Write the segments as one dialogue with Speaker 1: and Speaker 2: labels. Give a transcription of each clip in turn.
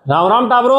Speaker 1: राम राम टाबरो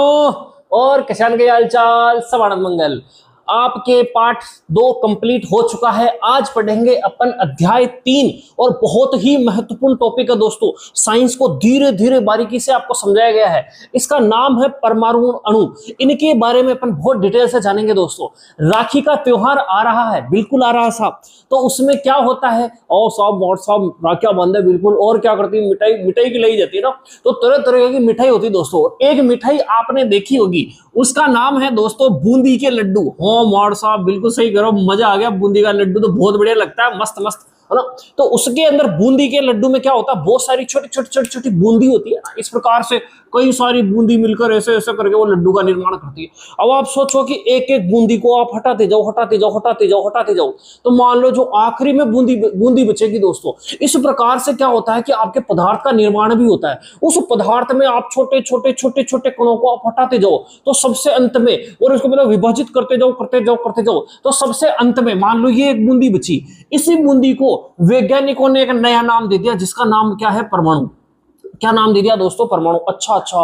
Speaker 1: और किसान के हाल चाल सब आनंद मंगल। आपके पाठ 2 कंप्लीट हो चुका है। आज पढ़ेंगे अपन अध्याय 3 और बहुत ही महत्वपूर्ण टॉपिक है दोस्तों। साइंस को धीरे धीरे बारीकी से आपको समझाया गया है। इसका नाम है परमाणु अणु। इनके बारे में अपन बहुत डिटेल से जानेंगे दोस्तों। राखी का त्योहार आ रहा है, बिल्कुल आ रहा है साहब। तो उसमें क्या होता है, ओ साहब मोट साहब राखियां बांधे बिल्कुल, और क्या करती है, मिठाई मिठाई खिलाई जाती है ना। तो तरह तरह की मिठाई होती है दोस्तों। एक मिठाई आपने देखी होगी, उसका नाम है दोस्तों बूंदी के लड्डू। हो मोड़ साहब बिल्कुल सही करो, मजा आ गया। बूंदी का लड्डू तो बहुत बढ़िया लगता है, मस्त मस्त है ना। तो उसके अंदर बूंदी के लड्डू में क्या होता है, बहुत सारी छोटी छोटी छोटी छोटी बूंदी होती है। इस प्रकार से कई सारी बूंदी मिलकर ऐसे ऐसे करके वो लड्डू का निर्माण करती है। अब आप सोचो कि एक एक बूंदी को आप हटाते जाओ हटाते जाओ हटाते जाओ हटाते जाओ, तो मान लो जो आखिरी में बूंदी बूंदी बचेगी दोस्तों। इस प्रकार से क्या होता है कि आपके पदार्थ का निर्माण भी होता है। उस पदार्थ में आप छोटे छोटे छोटे छोटे कणों को आप हटाते जाओ तो सबसे अंत में, और इसको मतलब विभाजित करते जाओ करते जाओ करते जाओ, तो सबसे अंत में मान लो ये एक बूंदी बची। इसी बूंदी को वैज्ञानिकों ने एक नया नाम दे दिया, जिसका नाम क्या है, परमाणु। क्या नाम दे दिया दोस्तों, परमाणु। अच्छा अच्छा,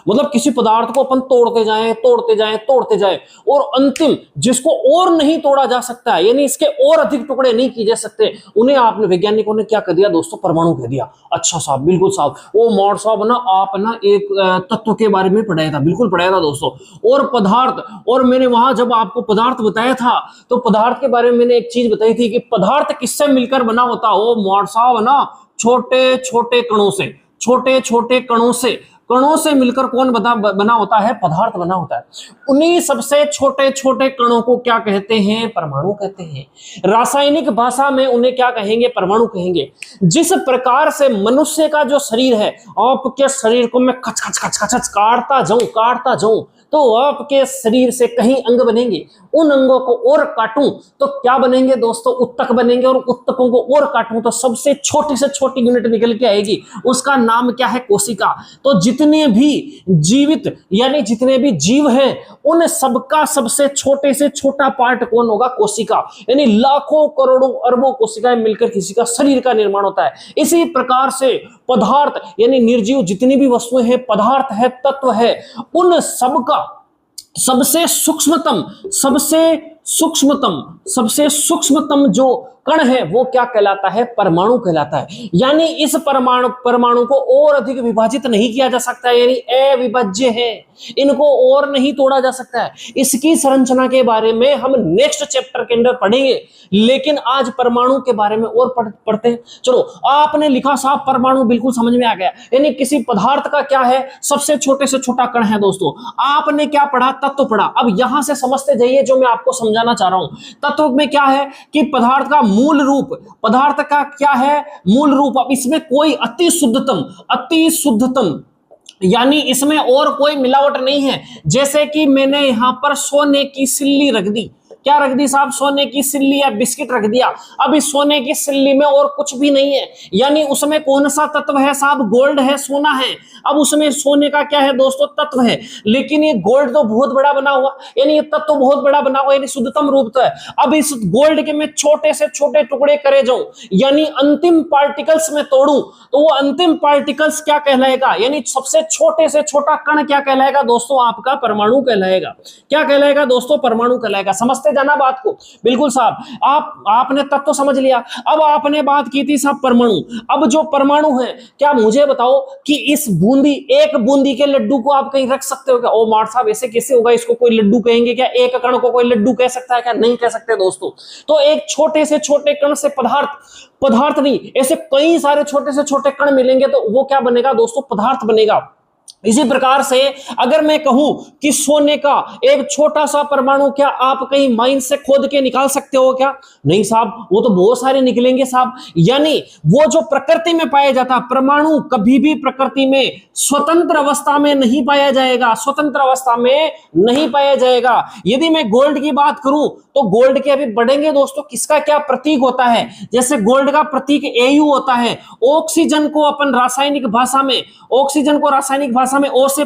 Speaker 1: मतलब किसी पदार्थ को अपन तोड़ते जाएं तोड़ते जाएं तोड़ते जाएं, और अंतिम जिसको और नहीं तोड़ा जा सकता है, यानी इसके और अधिक टुकड़े नहीं किए जा सकते, उन्हें आपने वैज्ञानिकों ने क्या कर दिया दोस्तों, परमाणु कह दिया। अच्छा साहब, बिल्कुल साहब। वो मॉड साहब ना, आप ना एक तत्व के बारे में पढ़ाया था, बिल्कुल पढ़ाया था दोस्तों, और पदार्थ। और मैंने वहां जब आपको पदार्थ बताया था, तो पदार्थ के बारे में मैंने एक चीज बताई थी कि पदार्थ किससे मिलकर बना होता है। वो मॉड साहब ना, छोटे छोटे कणों से, छोटे छोटे कणों से मिलकर कौन बना होता है, पदार्थ बना होता है। उन्हीं सबसे छोटे छोटे कणों को क्या कहते हैं, परमाणु कहते हैं। रासायनिक भाषा में उन्हें क्या कहेंगे, परमाणु कहेंगे। जिस प्रकार से मनुष्य का जो शरीर है, आपके शरीर को मैं खच खच खच खच काटता जाऊं तो आपके शरीर से कहीं अंग बनेंगे। उन अंगों को और काटूं तो क्या बनेंगे दोस्तों, उत्तक बनेंगे। और उत्तकों को और काटूं तो सबसे छोटी से छोटी यूनिट निकल के आएगी, उसका नाम क्या है, कोशिका। तो जितने भी जीवित यानी जितने भी जीव हैं, उन सबका सबसे छोटे से छोटा पार्ट कौन होगा, कोशिका। यानी लाखों करोड़ों अरबों कोशिकाएं मिलकर किसी का शरीर का निर्माण होता है। इसी प्रकार से पदार्थ यानी निर्जीव जितनी भी वस्तुएं हैं, पदार्थ है, तत्व है, उन सबका सबसे सूक्ष्मतम जो कण है वो क्या कहलाता है, परमाणु कहलाता है। यानी इस परमाणु को और अधिक विभाजित नहीं किया जा सकता है, यानी अविभाज्य है, इनको और नहीं तोड़ा जा सकता है। इसकी संरचना के बारे में हम नेक्स्ट चैप्टर के अंदर पढ़ेंगे, लेकिन आज परमाणु के बारे में और पढ़ते हैं। चलो, आपने लिखा साहब परमाणु, बिल्कुल समझ में आ गया। यानी किसी पदार्थ का क्या है, सबसे छोटे से छोटा कण है दोस्तों। आपने क्या पढ़ा, तत्व पढ़ा। अब यहां से समझते जाइए जो मैं आपको समझाना चाह रहा हूं। तत्व में क्या है कि पदार्थ का मूल रूप, पदार्थ का क्या है, मूल रूप। अब इसमें कोई अति शुद्धतम यानी इसमें और कोई मिलावट नहीं है। जैसे कि मैंने यहां पर सोने की सिल्ली रख दी, क्या रख दी साहब, सोने की सिल्ली या बिस्किट रख दिया। अब इस सोने की सिल्ली में और कुछ भी नहीं है, यानी उसमें कौन सा तत्व है साहब, गोल्ड है, सोना है। अब उसमें सोने का क्या है दोस्तों, तत्व है, लेकिन ये गोल्ड तो बहुत बड़ा बना हुआ, यानी ये तत्व तो बहुत बड़ा बना हुआ, यानी शुद्धतम रूप तो है। अब इस गोल्ड के मैं छोटे से छोटे टुकड़े करे जाऊं, यानी अंतिम पार्टिकल्स में तोड़ूं, तो वो अंतिम पार्टिकल्स क्या कहलाएगा, यानी सबसे छोटे से छोटा कण क्या कहलाएगा दोस्तों, आपका परमाणु कहलाएगा। क्या कहलाएगा दोस्तों, परमाणु कहलाएगा। समझते जाना बात को, बिल्कुल साहब। आपने तत्व समझ लिया। अब आपने बात की थी साहब परमाणु। अब जो परमाणु है, क्या मुझे बताओ कि इस एक बूंदी के लड्डू को आप कहीं रख सकते हो क्या? ओ मार साहब, ऐसे कैसे होगा, इसको कोई लड्डू कहेंगे क्या? एक कण को कोई लड्डू कह सकता है क्या? नहीं कह सकते दोस्तों। तो एक छोटे से छोटे कण से पदार्थ नहीं, ऐसे कई सारे छोटे से छोटे कण मिलेंगे तो वो क्या बनेगा दोस्तों, पदार्थ बनेगा। इसी प्रकार से अगर मैं कहूं कि सोने का एक छोटा सा परमाणु, क्या आप कहीं माइन से खोद के निकाल सकते हो क्या? नहीं साहब, वो तो बहुत सारे निकलेंगे साहब। यानी वो जो प्रकृति में पाया जाता, परमाणु कभी भी प्रकृति में स्वतंत्र अवस्था में नहीं पाया जाएगा, स्वतंत्र अवस्था में नहीं पाया जाएगा। यदि मैं गोल्ड की बात करूं तो गोल्ड के अभी बढ़ेंगे दोस्तों, किसका क्या प्रतीक होता है, जैसे गोल्ड का प्रतीक Au होता है। ऑक्सीजन को अपन रासायनिक भाषा में परिभाषा में ओ से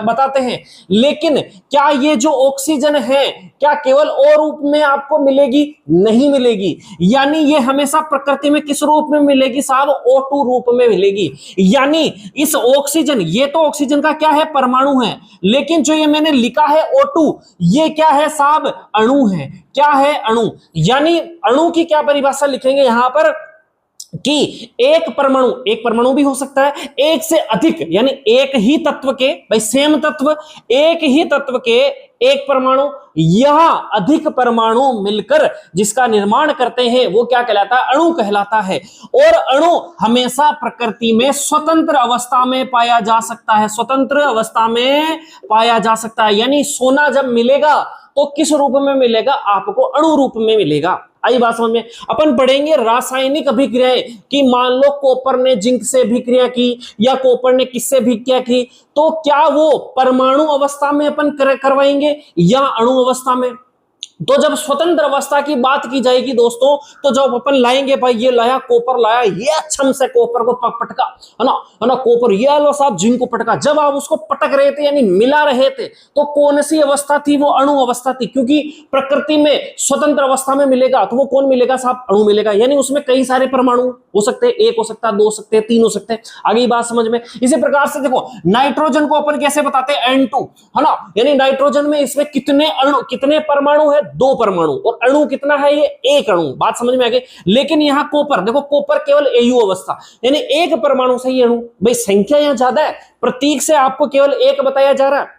Speaker 1: बताते हैं, लेकिन क्या ये जो ऑक्सीजन है क्या केवल ओ रूप में आपको मिलेगी? नहीं मिलेगी। यानी ये हमेशा प्रकृति में किस रूप में मिलेगी साहब? O2 रूप में मिलेगी। यानी इस ऑक्सीजन, ये तो ऑक्सीजन का क्या है? परमाणु है, लेकिन जो ये मैंने लिखा है O2, ये क्या है साहब? अणु है। क्या है? अणु। यानी अणु की क्या परिभाषा लिखेंगे यहां पर कि एक परमाणु भी हो सकता है, एक से अधिक, यानी एक ही तत्व के, भाई सेम तत्व, एक ही तत्व के एक परमाणु या अधिक परमाणु मिलकर जिसका निर्माण करते हैं वो क्या कहलाता है? अणु कहलाता है। और अणु हमेशा प्रकृति में स्वतंत्र अवस्था में पाया जा सकता है, स्वतंत्र अवस्था में पाया जा सकता है। यानी सोना जब मिलेगा तो किस रूप में मिलेगा? आपको अणु रूप में मिलेगा। आई बात समझ में? अपन पढ़ेंगे रासायनिक अभिक्रियाएं कि मान लो कॉपर ने जिंक से अभिक्रिया की या कॉपर ने किससे अभिक्रिया की, तो क्या वो परमाणु अवस्था में अपन करवाएंगे या अणु अवस्था में? तो जब स्वतंत्र अवस्था की बात की जाएगी दोस्तों, तो जब अपन लाएंगे, भाई ये लाया कॉपर, लाया ये छम से कॉपर को पटका, है ना कॉपर, ये लो साहब जिंक को पटका, जब आप उसको पटक रहे थे यानी मिला रहे थे, तो कौन सी अवस्था थी? वो अणु अवस्था थी, क्योंकि प्रकृति में स्वतंत्र अवस्था में मिलेगा तो वो कौन मिलेगा साहब? अणु मिलेगा। यानी उसमें कई सारे परमाणु हो सकते हैं, एक हो सकता है, दो हो सकते हैं, तीन हो सकते हैं। आगे बात समझ में? इसी प्रकार से देखो नाइट्रोजन को अपन कैसे बताते हैं? N2, है ना। यानी नाइट्रोजन में इसमें कितने अणु, कितने परमाणु है? दो परमाणु। और अणु कितना है? ये एक अणु। बात समझ में आ गई? लेकिन यहां कॉपर देखो, कॉपर केवल AU अवस्था, यानी एक परमाणु से ही अणु। भाई संख्या यहां ज्यादा है, प्रतीक से आपको केवल एक बताया जा रहा है।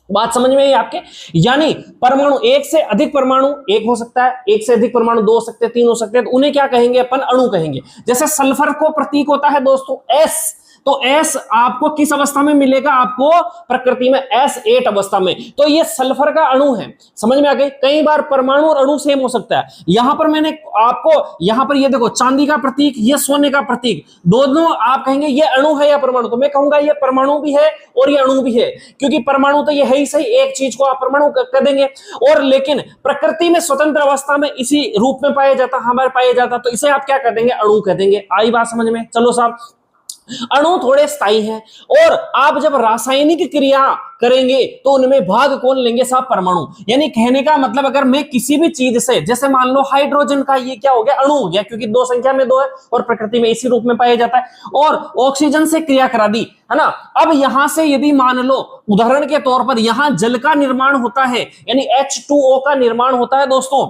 Speaker 1: बात समझ में आई आपके? यानी परमाणु, एक से अधिक परमाणु, एक हो सकता है, एक से अधिक परमाणु दो हो सकते हैं, तीन हो सकते हैं, तो उन्हें क्या कहेंगे अपन? अणु कहेंगे। जैसे सल्फर को प्रतीक होता है दोस्तों S, तो S आपको किस अवस्था में मिलेगा? आपको प्रकृति में S8 अवस्था में। तो ये सल्फर का अणु है। समझ में आ गई? कई बार परमाणु और अणु सेम हो सकता है। यहां पर मैंने आपको, यहां पर ये देखो चांदी का प्रतीक, ये सोने का प्रतीक, दोनों आप कहेंगे ये अणु है या परमाणु? तो मैं कहूंगा ये परमाणु भी है और ये अणु भी है, क्योंकि परमाणु तो ये है ही सही, एक चीज को आप परमाणु कर देंगे। और लेकिन प्रकृति में स्वतंत्र अवस्था में इसी रूप में पाया जाता, हमारे पाया जाता, तो इसे आप क्या कर देंगे? अणु कह देंगे। आई बात समझ में? चलो साहब, अणु थोड़े स्थायी हैं, और आप जब रासायनिक क्रिया करेंगे तो उनमें भाग कौन लेंगे साहब? परमाणु। यानी कहने का मतलब, अगर मैं किसी भी चीज से, जैसे मान लो हाइड्रोजन का ये क्या हो गया? अणु हो गया, क्योंकि दो संख्या में दो है और प्रकृति में इसी रूप में पाया जाता है। और ऑक्सीजन से क्रिया करा दी, है ना। अब यहां से यदि मान लो उदाहरण के तौर पर यहां जल का निर्माण होता है, यानी H2O का निर्माण होता है दोस्तों,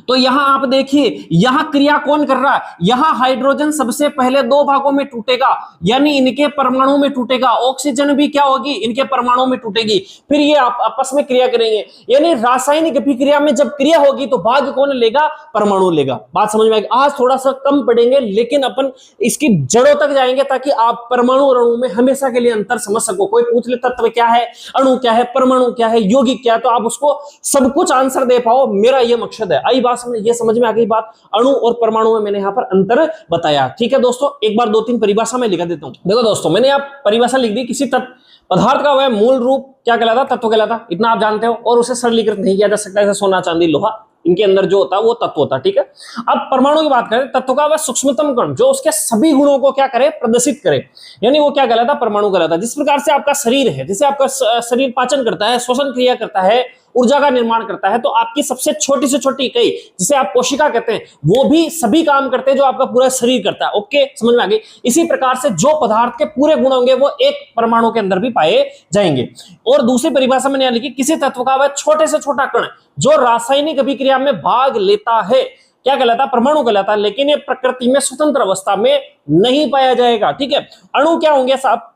Speaker 1: तो यहां आप देखिए, यहां क्रिया कौन कर रहा है? यहां हाइड्रोजन सबसे पहले दो भागों में टूटेगा, यानी इनके परमाणु में टूटेगा। ऑक्सीजन भी क्या होगी? इनके परमाणु में टूटेगी। फिर ये आपस में क्रिया करेंगे। यानी रासायनिक अभिक्रिया में जब क्रिया होगी तो भाग कौन लेगा? परमाणु लेगा। बात समझ में आएगी? आज थोड़ा सा कम पढ़ेंगे, लेकिन अपन इसकी जड़ों तक जाएंगे ताकि आप परमाणु और अणु में हमेशा के लिए अंतर समझ सको। कोई पूछ ले तत्व क्या है, अणु क्या है, परमाणु क्या है, यौगिक क्या है, तो आप उसको सब कुछ आंसर दे पाओ, मेरा ये मकसद है। बात ये समझ में आ गई बात? अणु और परमाणु में मैंने यहां पर अंतर बताया। ठीक है दोस्तों, एक बार दो तीन परिभाषा में लिखा देता हूं। देखो दोस्तों, मैंने आप परिभाषा लिख दी, किसी पदार्थ का वह मूल रूप क्या कहलाता? तत्व कहलाता। इतना आप जानते हो, और उसे सरलीकृत नहीं किया जा सकता। जैसे सोना, चांदी, लोहा, इनके अंदर जो होता है वो तत्व होता है। ठीक है, अब परमाणु की बात करें, तत्व का वह सूक्ष्मतम कण जो उसके सभी गुणों को क्या करे? प्रदर्शित करे, यानी वो क्या कहलाता? परमाणु कहलाता। जिस प्रकार से आपका शरीर है, जैसे आपका शरीर पाचन करता है, श्वसन क्रिया करता है, ऊर्जा का निर्माण करता है, तो आपकी सबसे छोटी से छोटी इकाई जिसे आप कोशिका कहते हैं, वो भी सभी काम करते हैं जो आपका पूरा शरीर करता है। ओके, समझ में आ गई? इसी प्रकार से जो पदार्थ के पूरे गुण होंगे वो एक परमाणु के अंदर भी पाए जाएंगे। और दूसरी परिभाषा मैंने लिखी, किसी तत्व का वह छोटे से छोटा कण जो रासायनिक अभिक्रिया में भाग लेता है क्या कहलाता? परमाणु कहलाता है, लेकिन ये प्रकृति में स्वतंत्र अवस्था में नहीं पाया जाएगा। ठीक है, अणु क्या होंगे साहब?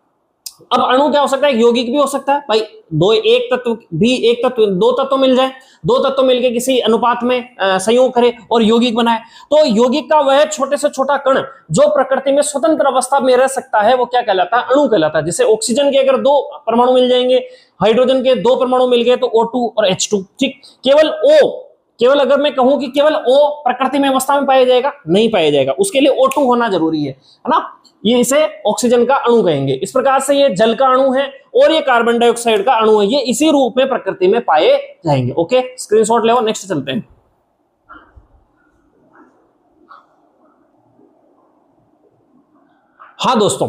Speaker 1: अब अणु क्या हो सकता है? यौगिक भी हो सकता है। भाई एक तत्व दो तत्व मिल जाए, दो तत्व मिलके किसी अनुपात में संयोग करे और यौगिक बनाए, तो यौगिक का वह छोटे से छोटा कण जो प्रकृति में स्वतंत्र अवस्था में रह सकता है वो क्या कहलाता है? अणु कहलाता है। जैसे ऑक्सीजन के अगर दो परमाणु मिल जाएंगे, हाइड्रोजन के दो परमाणु मिल गए तो O2 और H2। ठीक, केवल अगर मैं कहूं कि केवल O प्रकृति में अवस्था में पाया जाएगा, नहीं पाया जाएगा, उसके लिए O2 होना जरूरी है ना। ये इसे ऑक्सीजन का अणु कहेंगे। इस प्रकार से ये जल का अणु है और ये कार्बन डाइऑक्साइड का अणु है, ये इसी रूप में प्रकृति में पाए जाएंगे। ओके, स्क्रीनशॉट ले, नेक्स्ट चलते हैं। हाँ दोस्तों,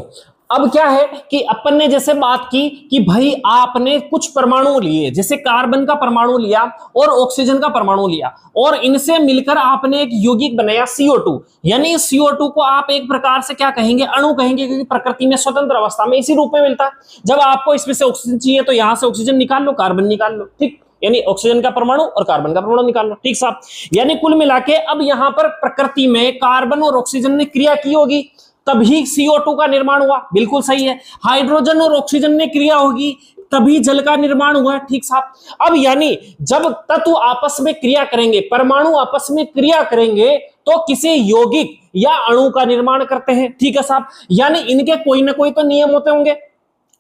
Speaker 1: अब क्या है कि अपन ने जैसे बात की कि भाई आपने कुछ परमाणु लिए, जैसे कार्बन का परमाणु लिया और ऑक्सीजन का परमाणु लिया और इनसे मिलकर आपने एक यौगिक बनाया CO2। यानी CO2 को आप एक प्रकार से क्या कहेंगे, अणु कहेंगे, क्योंकि प्रकृति में स्वतंत्र अवस्था में इसी रूप में मिलता है। जब आपको इसमें से ऑक्सीजन चाहिए तो यहां से ऑक्सीजन निकाल लो, कार्बन निकाल लो, ठीक, यानी ऑक्सीजन का परमाणु और कार्बन का परमाणु निकाल लो, ठीक साहब। यानी कुल मिला के अब यहां पर प्रकृति में कार्बन और ऑक्सीजन ने क्रिया की होगी, तभी CO2 का निर्माण हुआ, बिल्कुल सही है। हाइड्रोजन और ऑक्सीजन ने क्रिया होगी, तभी जल का निर्माण हुआ, ठीक साहब। अब यानी जब तत्व आपस में क्रिया करेंगे, परमाणु आपस में क्रिया करेंगे तो किसी यौगिक या अणु का निर्माण करते हैं, ठीक है साहब। यानी इनके कोई ना कोई तो नियम होते होंगे।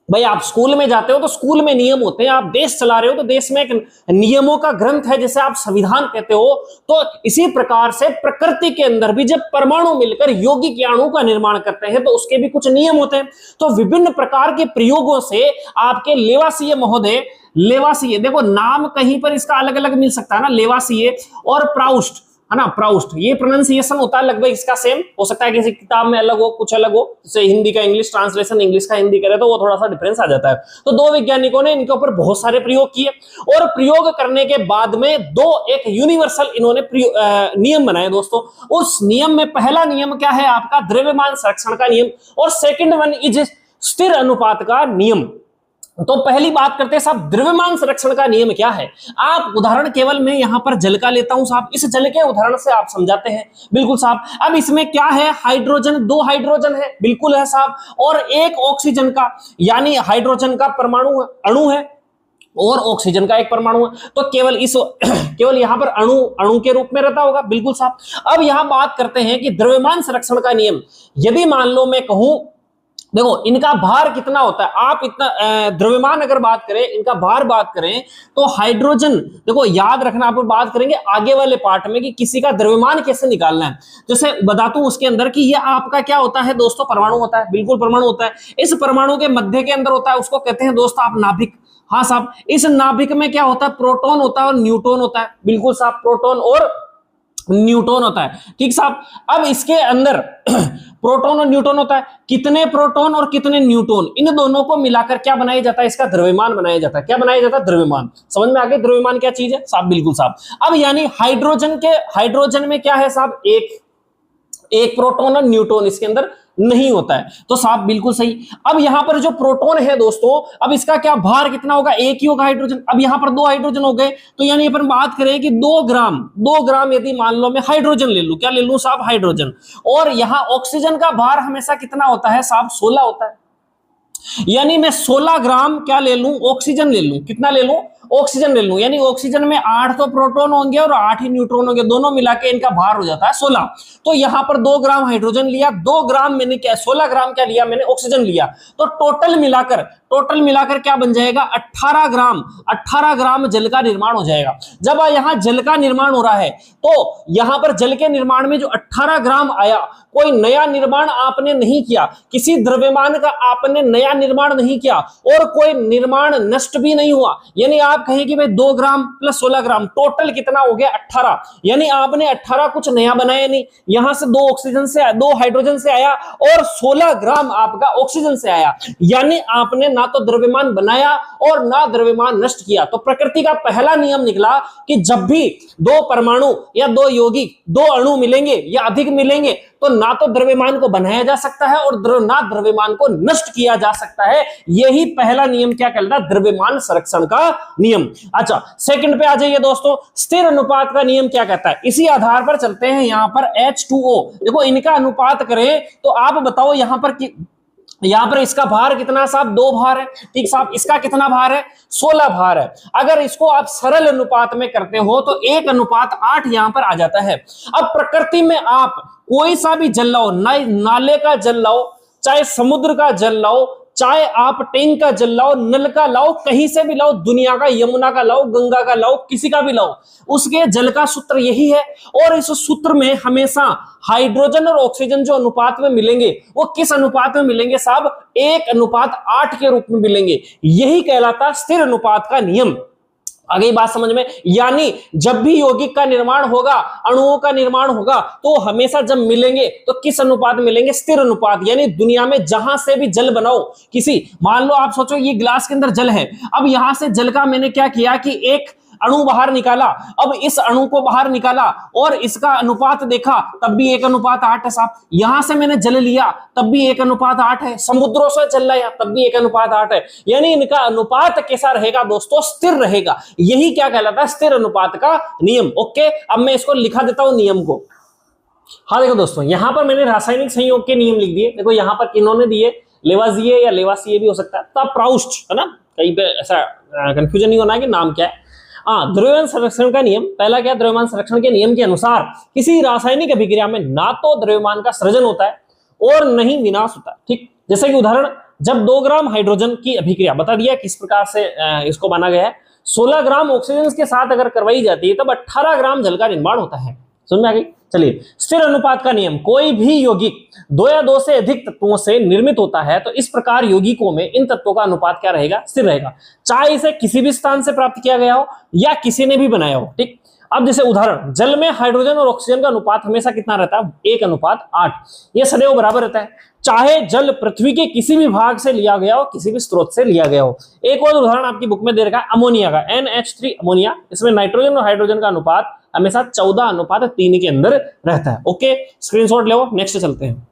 Speaker 1: भाई आप स्कूल में जाते हो तो स्कूल में नियम होते हैं, आप देश चला रहे हो तो देश में एक नियमों का ग्रंथ है, जैसे आप संविधान कहते हो। तो इसी प्रकार से प्रकृति के अंदर भी जब परमाणु मिलकर यौगिक या अणु का निर्माण करते हैं तो उसके भी कुछ नियम होते हैं। तो विभिन्न प्रकार के प्रयोगों से आपके लेवासिए महोदय, लेवासिए देखो नाम कहीं पर इसका अलग अलग मिल सकता है ना, लेवासिए और प्राउस्ट, है ना, प्राउस्ट, ये प्रोनाउंसिएशन होता है लगभग इसका सेम, हो सकता है किसी किताब में अलग हो, कुछ अलग हो, जैसे हिंदी का इंग्लिश ट्रांसलेशन, इंग्लिश का हिंदी करे तो वो थोड़ा सा डिफरेंस आ जाता है। तो दो वैज्ञानिकों ने इनके ऊपर बहुत सारे प्रयोग किए और प्रयोग करने के बाद में एक यूनिवर्सल इन्होंने नियम बनाए दोस्तों। उस नियम में पहला नियम क्या है आपका, द्रव्यमान संरक्षण का नियम, और सेकंड वन इज स्थिर अनुपात का नियम। तो पहली बात करते हैं साहब, द्रव्यमान संरक्षण का नियम क्या है। आप उदाहरण केवल मैं यहां पर जल का लेता हूं साहब, इस जल के उदाहरण से आप समझाते हैं, बिल्कुल साहब। अब इसमें क्या है, हाइड्रोजन, 2 हाइड्रोजन है, बिल्कुल है साहब, और 1 ऑक्सीजन का, यानी हाइड्रोजन का परमाणु अणु है और ऑक्सीजन का एक परमाणु है, तो केवल केवल यहां पर अणु के रूप में रहता होगा, बिल्कुल साहब। अब यहां बात करते हैं कि द्रव्यमान संरक्षण का नियम, यदि मान लो मैं कहूं, देखो इनका भार कितना होता है, आप इतना द्रव्यमान अगर बात करें, इनका भार बात करें तो हाइड्रोजन, देखो याद रखना, आप बात करेंगे आगे वाले पार्ट में कि किसी का द्रव्यमान कैसे निकालना है। जैसे बता दूं उसके अंदर कि ये आपका क्या होता है दोस्तों, परमाणु होता है, बिल्कुल परमाणु होता है। इस परमाणु के मध्य के अंदर होता है, उसको कहते हैं दोस्तों आप नाभिक। हाँ साहब, इस नाभिक में क्या होता है, प्रोटॉन होता है और न्यूट्रॉन होता है, बिल्कुल साहब, प्रोटॉन और न्यूट्रॉन होता है, ठीक साहब। अब इसके अंदर प्रोटॉन और न्यूट्रॉन होता है, कितने प्रोटॉन और कितने न्यूट्रॉन, इन दोनों को मिलाकर क्या बनाया जाता है, इसका द्रव्यमान बनाया जाता है। क्या बनाया जाता है, द्रव्यमान। समझ में आ गया द्रव्यमान क्या चीज है साहब, बिल्कुल साहब। अब यानी हाइड्रोजन में क्या है साहब, एक प्रोटॉन और न्यूट्रॉन इसके अंदर नहीं होता है, तो साहब बिल्कुल सही। अब यहां पर जो प्रोटॉन है दोस्तों, अब इसका क्या भार कितना होगा, 1 ही होगा हाइड्रोजन। अब यहां पर 2 हाइड्रोजन हो गए, तो यानी अपन बात करें कि 2 ग्राम यदि मान लो मैं हाइड्रोजन ले लूं, क्या ले लूं साहब, हाइड्रोजन। और यहां ऑक्सीजन का भार हमेशा कितना होता है साहब, 16 होता है। यानी मैं 16 ग्राम क्या ले लूं, ऑक्सीजन ले लूं, कितना ले लूं, ऑक्सीजन ले लूं। यानी ऑक्सीजन में 8 तो प्रोटॉन होंगे और 8 ही न्यूट्रॉन होंगे, दोनों मिला के इनका भार हो जाता है 16। तो यहां पर 2 ग्राम हाइड्रोजन लिया, 2 ग्राम मैंने क्या, 16 ग्राम क्या लिया मैंने, ऑक्सीजन लिया। तो टोटल मिलाकर क्या बन जाएगा, 18 ग्राम जल का निर्माण हो जाएगा। जब यहां जल का निर्माण हो रहा है तो यहां पर जल के निर्माण में जो 18 ग्राम आया, कोई नया निर्माण आपने नहीं किया, किसी द्रव्यमान का आपने नया निर्माण नहीं किया और कोई निर्माण नष्ट भी नहीं हुआ। यानी आप कहें कि भाई 2 ग्राम प्लस 16 ग्राम टोटल कितना हो गया, 18। यानी आपने 18 कुछ नया बनाया नहीं, यहां से 2 ऑक्सीजन से 2 हाइड्रोजन से आया और 16 ग्राम आपका ऑक्सीजन से आया। यानी आपने ना तो द्रव्यमान बनाया और ना द्रव्यमान नष्ट किया। तो प्रकृति का पहला नियम निकला कि जब भी 2 परमाणु या 2 यौगिक, 2 अणु मिलेंगे या अधिक मिलेंगे तो ना तो द्रव्यमान को बनाया जा सकता है और ना द्रव्यमान को नष्ट किया जा सकता है। यही पहला नियम क्या कहलाता है, द्रव्यमान संरक्षण का नियम। अच्छा, सेकंड पे आ जाइए दोस्तों, स्थिर अनुपात का नियम क्या कहता है। इसी आधार पर चलते हैं। यहां पर H2O, देखो इनका अनुपात करें तो आप बताओ यहां पर इसका भार कितना साहब, 2 भार है, ठीक साहब। इसका कितना भार है, 16 भार है। अगर इसको आप सरल अनुपात में करते हो तो 1:8 यहां पर आ जाता है। अब प्रकृति में आप कोई सा भी जल लाओ, नाले का जल लाओ, चाहे समुद्र का जल लाओ, चाहे आप टैंक का जल लाओ, नल का लाओ, कहीं से भी लाओ, दुनिया का, यमुना का लाओ, गंगा का लाओ, किसी का भी लाओ, उसके जल का सूत्र यही है। और इस सूत्र में हमेशा हाइड्रोजन और ऑक्सीजन जो अनुपात में मिलेंगे वो किस अनुपात में मिलेंगे साहब, 1:8 के रूप में मिलेंगे। यही कहलाता स्थिर अनुपात का नियम। आगे बात समझ में? यानी जब भी यौगिक का निर्माण होगा, अणुओं का निर्माण होगा, तो हमेशा जब मिलेंगे तो किस अनुपात में मिलेंगे? स्थिर अनुपात। यानी दुनिया में जहां से भी जल बनाओ, किसी, मान लो आप सोचो ये गिलास के अंदर जल है, अब यहां से जल का मैंने क्या किया कि एक अणु बाहर निकाला, अब इस अणु को बाहर निकाला और इसका अनुपात देखा, तब भी 1:8 है साहब। यहां से मैंने जल लिया, तब भी 1:8 है। समुद्रों से जल लाया, तब भी 1:8 है। यानी इनका अनुपात कैसा रहेगा दोस्तों? स्थिर रहेगा। यही क्या कहलाता है? स्थिर अनुपात का नियम। ओके, अब मैं इसको लिखा देता हूं नियम को। हाँ देखो दोस्तों, यहां पर मैंने रासायनिक संयोग के नियम लिख दिए। देखो यहां पर इन्होंने दिए, लेवाजिए या लेवासिए भी हो सकता है, तब प्राउस्ट है ना, कहीं पे ऐसा कंफ्यूजन नहीं होना है कि नाम क्या है। द्रव्यमान संरक्षण का नियम, पहला क्या? द्रव्यमान संरक्षण के नियम के अनुसार किसी रासायनिक अभिक्रिया में ना तो द्रव्यमान का सृजन होता है और नहीं विनाश होता है। ठीक, जैसे कि उदाहरण, जब 2 ग्राम हाइड्रोजन की अभिक्रिया, बता दिया किस प्रकार से इसको माना गया है, 16 ग्राम ऑक्सीजन के साथ अगर करवाई जाती है तब 18 ग्राम जल का निर्माण होता है। समझ में आ गई? चलिए, स्थिर अनुपात का नियम, कोई भी यौगिक 2 या 2 से अधिक तत्वों से निर्मित होता है तो इस प्रकार यौगिकों में इन तत्वों का अनुपात क्या रहेगा? स्थिर रहेगा, चाहे इसे किसी भी स्थान से प्राप्त किया गया हो या किसी ने भी बनाया हो। ठीक, अब जैसे उदाहरण, जल में हाइड्रोजन और ऑक्सीजन का अनुपात हमेशा कितना रहता है? 1:8। यह सदैव बराबर रहता है, चाहे जल पृथ्वी के किसी भी भाग से लिया गया हो, किसी भी स्रोत से लिया गया हो। एक और उदाहरण आपकी बुक में दे रखा है अमोनिया का, NH3 अमोनिया। इसमें नाइट्रोजन और हाइड्रोजन का अनुपात हमेशा 14:3 के अंदर रहता है। ओके, स्क्रीनशॉट ले, नेक्स्ट चलते हैं।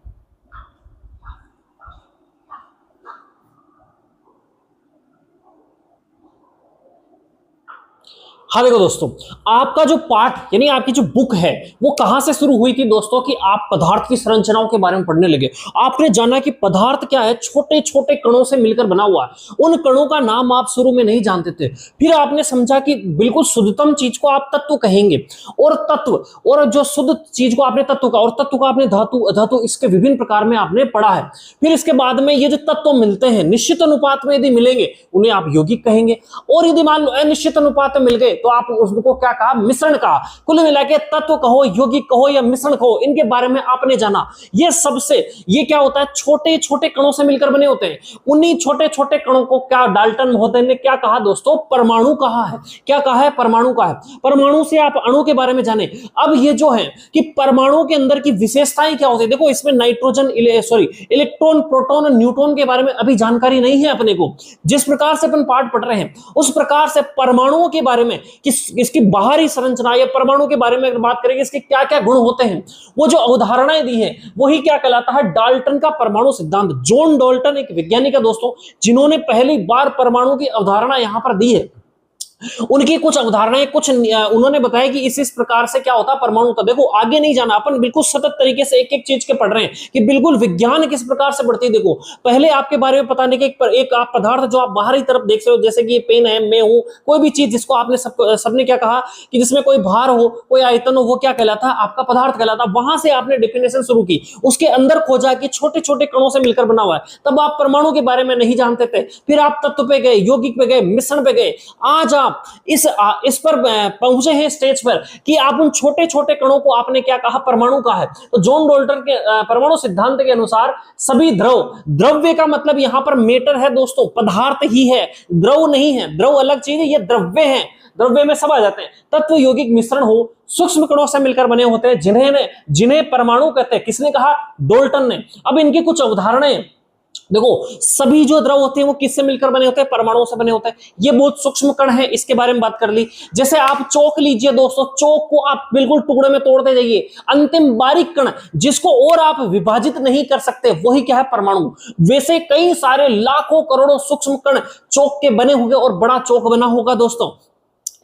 Speaker 1: हाँ देखो दोस्तों, आपका जो पाठ यानी आपकी जो बुक है वो कहां से शुरू हुई थी दोस्तों? कि आप पदार्थ की संरचनाओं के बारे में पढ़ने लगे। आपने जाना कि पदार्थ क्या है? छोटे छोटे कणों से मिलकर बना हुआ है। उन कणों का नाम आप शुरू में नहीं जानते थे, फिर आपने समझा कि बिल्कुल शुद्धतम चीज को आप तत्व कहेंगे, और तत्व और जो शुद्ध चीज को आपने तत्व का, और तत्व का आपने धातु, धातु, इसके विभिन्न प्रकार में आपने पढ़ा है। फिर इसके बाद में ये जो तत्व मिलते हैं निश्चित अनुपात में यदि मिलेंगे उन्हें आप यौगिक कहेंगे, और यदि मान लो अनिश्चित अनुपात में मिल गए तो आप उसको क्या कहा? मिश्रण कहा। कुल मिला के तत्व कहो, यौगिक कहो या मिश्रण कहो, इनके बारे में आपने जाना। ये सबसे, ये क्या होता है? छोटे छोटे कणों से मिलकर बने होते हैं। उन्हीं छोटे छोटे कणों को क्या डाल्टन महोदय ने क्या कहा दोस्तों? परमाणु कहा है। क्या कहा है? परमाणु कहा है। परमाणु से आप अणु के बारे में जाने। अब ये जो है कि परमाणु के अंदर की विशेषताएं क्या होती है, देखो इसमें नाइट्रोजन, इलेक्ट्रॉन, प्रोटॉन और न्यूट्रॉन के बारे में अभी जानकारी नहीं है अपने को। जिस प्रकार से अपन पाठ पढ़ रहे हैं उस प्रकार से परमाणुओं के बारे में, इसकी बाहरी संरचना या परमाणु के बारे में अगर बात करेंगे, इसके क्या क्या गुण होते हैं, वो जो अवधारणाएं दी है वही क्या कहलाता है? डाल्टन का परमाणु सिद्धांत। जॉन डाल्टन एक वैज्ञानिक है दोस्तों, जिन्होंने पहली बार परमाणु की अवधारणा यहां पर दी है। उनकी कुछ अवधारणाएं, कुछ उन्होंने बताया कि इस प्रकार से क्या होता है परमाणु का। देखो आगे नहीं जाना, अपन बिल्कुल सतत तरीके से एक एक चीज के पढ़ रहे हैं कि बिल्कुल विज्ञान किस प्रकार से बढ़ती है। देखो पहले आपके बारे में बताने के एक आप पदार्थ जो आप बाहरी तरफ देख रहे हो, जैसे कि ये पेन है, मैं हूं, कोई भी चीज जिसको आपने सबने क्या कहा कि जिसमें कोई भार हो, कोई आयतन हो, वो क्या कहलाता है? आपका पदार्थ कहलाता है। वहां से आपने डेफिनेशन शुरू की, उसके अंदर खोजा कि छोटे छोटे कणों से मिलकर बना हुआ है। तब आप परमाणु के बारे में नहीं जानते थे, फिर आप तत्व पे गए, यौगिक पे गए, मिश्रण पे गए। आज आप इस पर पहुंचे हैं स्टेज पर कि आप उन छोटे छोटे कणों को आपने क्या कहा? परमाणु का है। तो जॉन डाल्टन के परमाणु सिद्धांत के अनुसार सभी द्रव्य का मतलब यहां पर मेटर है दोस्तों, पदार्थ ही है, द्रव नहीं है। द्रव अलग चीज है, ये द्रव्य है। द्रव्य में सब आ जाते हैं। तत्व यौगिक मिश्रण हो, सूक्ष्म कणों से मिलकर बने होते हैं, जिन्हें परमाणु कहते हैं। किसने कहा? डाल्टन ने। अब इनकी कुछ अवधारणाएं देखो, सभी जो द्रव होते हैं वो किससे मिलकर बने होते हैं? परमाणुओं से बने होते हैं। ये बहुत सूक्ष्म कण है, इसके बारे में बात कर ली। जैसे आप चौक लीजिए दोस्तों, चौक को आप बिल्कुल टुकड़े में तोड़ते जाइए, अंतिम बारीक कण जिसको और आप विभाजित नहीं कर सकते, वही क्या है? परमाणु। वैसे कई सारे लाखों करोड़ों सूक्ष्म कण चौक के बने होंगे और बड़ा चौक बना होगा दोस्तों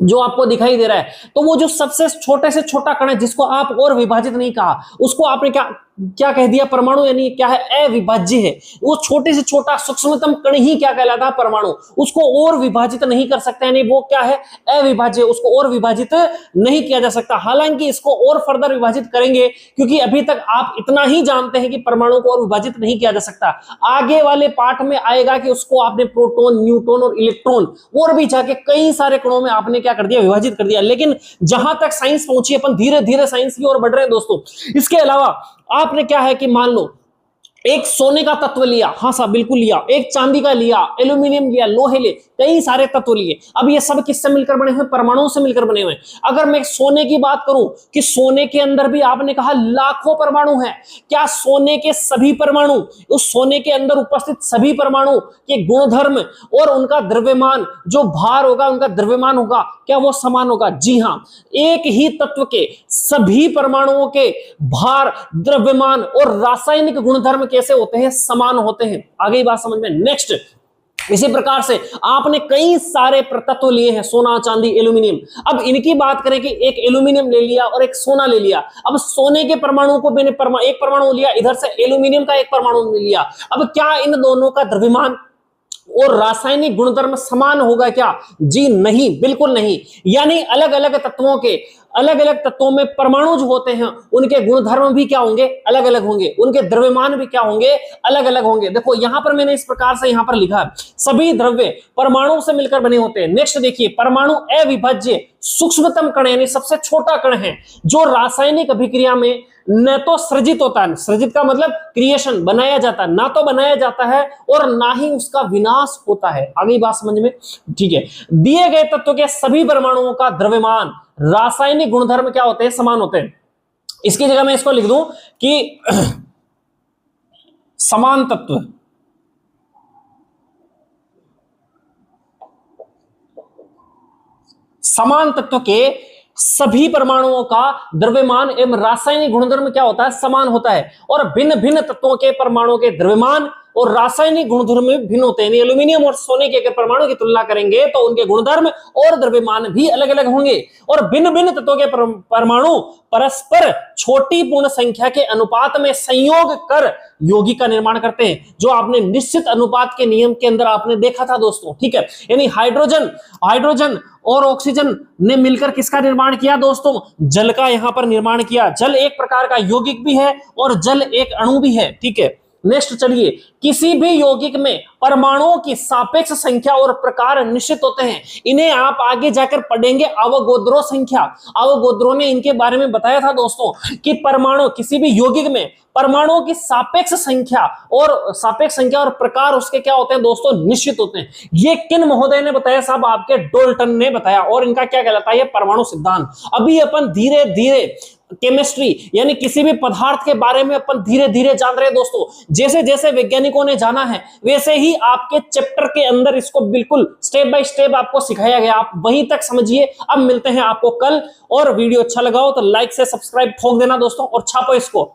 Speaker 1: जो आपको दिखाई दे रहा है। तो वो जो सबसे छोटे से छोटा कण है जिसको आप और विभाजित नहीं कहा, उसको आपने क्या कह दिया? परमाणु। यानी क्या है? अविभाज्य है। वो छोटे से छोटा सूक्ष्मतम कण ही क्या कहलाता है? परमाणु। उसको और विभाजित नहीं कर सकते, यानी वो क्या है? अविभाज्य, उसको और विभाजित नहीं किया जा सकता। हालांकि इसको और फर्दर विभाजित करेंगे, क्योंकि अभी तक आप इतना ही जानते हैं कि परमाणु को और विभाजित नहीं किया जा सकता। आगे वाले पार्ट में आएगा कि उसको आपने प्रोटॉन, न्यूट्रॉन और इलेक्ट्रॉन और भी जाके कई सारे कणों में आपने क्या कर दिया? विभाजित कर दिया। लेकिन जहां तक साइंस पहुंची, अपन धीरे धीरे साइंस की ओर बढ़ रहे हैं दोस्तों। इसके अलावा आपने क्या है कि मान लो एक सोने का तत्व लिया, हाँ साहब बिल्कुल लिया, एक चांदी का लिया, एल्यूमिनियम लिया, लोहे लिए, कई सारे तत्व लिए। अब ये सब किससे मिलकर बने हुए? परमाणुओं से मिलकर बने हुए। अगर मैं सोने की बात करूं कि सोने के अंदर भी आपने कहा लाखों परमाणु हैं, क्या सोने के सभी परमाणु, उस सोने के अंदर उपस्थित सभी परमाणु के गुणधर्म और उनका द्रव्यमान, जो भार होगा, उनका द्रव्यमान होगा, क्या वो समान होगा? जी हां, एक ही तत्व के सभी परमाणुओं के भार, द्रव्यमान और रासायनिक गुणधर्म कैसे होते हैं? समान होते हैं। आगे बात समझ में। नेक्स्ट, इसी प्रकार से आपने कई सारे तत्व लिए हैं, सोना, चांदी, एल्यूमिनियम। अब इनकी बात करें कि एक एल्यूमिनियम ले लिया और एक सोना ले लिया। अब सोने के परमाणु को मैंने एक परमाणु लिया, इधर से एल्यूमिनियम का एक परमाणु ले लिया। अब क्या इन दोनों का द्रव्यमान और रासायनिक गुणधर्म समान होगा क्या? जी नहीं, बिल्कुल नहीं। यानी अलग अलग तत्वों के, अलग अलग तत्वों में परमाणु जो होते हैं उनके गुणधर्म भी क्या होंगे? अलग अलग होंगे। उनके द्रव्यमान भी क्या होंगे? अलग अलग होंगे। देखो यहां पर मैंने इस प्रकार से यहां पर लिखा है, सभी द्रव्य परमाणु से मिलकर बने होते हैं। नेक्स्ट देखिए, परमाणु अविभाज्य सूक्ष्मतम कण यानी सबसे छोटा कण है, जो रासायनिक अभिक्रिया में न तो सृजित होता है, सृजित का मतलब क्रिएशन, बनाया जाता है, ना तो बनाया जाता है और ना ही उसका विनाश होता है। आगे बात समझ में? ठीक है। दिए गए तत्व के सभी परमाणुओं का द्रव्यमान, रासायनिक गुणधर्म क्या होते हैं? समान होते हैं। इसकी जगह मैं इसको लिख दूं कि समान तत्व, समान तत्व के सभी परमाणुओं का द्रव्यमान एवं रासायनिक गुणधर्म क्या होता है? समान होता है। और भिन्न भिन्न तत्वों के परमाणुओं के द्रव्यमान और रासायनिक गुणधर्म भिन्न होते हैं। एल्यूमिनियम और सोने के परमाणु की तुलना करेंगे तो उनके गुणधर्म और द्रव्यमान भी अलग अलग होंगे। और भिन्न भिन्न तत्वों के परमाणु परस्पर छोटी पूर्ण संख्या के अनुपात में संयोग कर यौगिक का निर्माण करते हैं, जो आपने निश्चित अनुपात के नियम के अंदर आपने देखा था दोस्तों। ठीक है, यानी हाइड्रोजन और ऑक्सीजन ने मिलकर किसका निर्माण किया दोस्तों? जल का यहां पर निर्माण किया। जल एक प्रकार का यौगिक भी है और जल एक अणु भी है। ठीक है, नेक्स्ट चलिए, किसी भी यौगिक में परमाणुओं की सापेक्ष संख्या और प्रकार निश्चित होते हैं। इन्हें आप आगे जाकर पढ़ेंगे, अवोगाद्रो संख्या। अवोगाद्रो ने इनके बारे में बताया था दोस्तों कि परमाणु, किसी भी यौगिक में परमाणुओं की सापेक्ष संख्या और प्रकार उसके क्या होते हैं दोस्तों? निश्चित होते हैं। ये किन महोदय ने बताया? साहब आपके डाल्टन ने बताया। और इनका क्या कहलाता है? परमाणु सिद्धांत। अभी अपन धीरे धीरे केमिस्ट्री यानी किसी भी पदार्थ के बारे में अपन धीरे धीरे जान रहे हैं दोस्तों। जैसे जैसे वैज्ञानिकों ने जाना है वैसे ही आपके चैप्टर के अंदर इसको बिल्कुल स्टेप बाय स्टेप आपको सिखाया गया। आप वहीं तक समझिए। अब मिलते हैं आपको कल। और वीडियो अच्छा लगा हो तो लाइक से सब्सक्राइब ठोक देना दोस्तों और छापो इसको।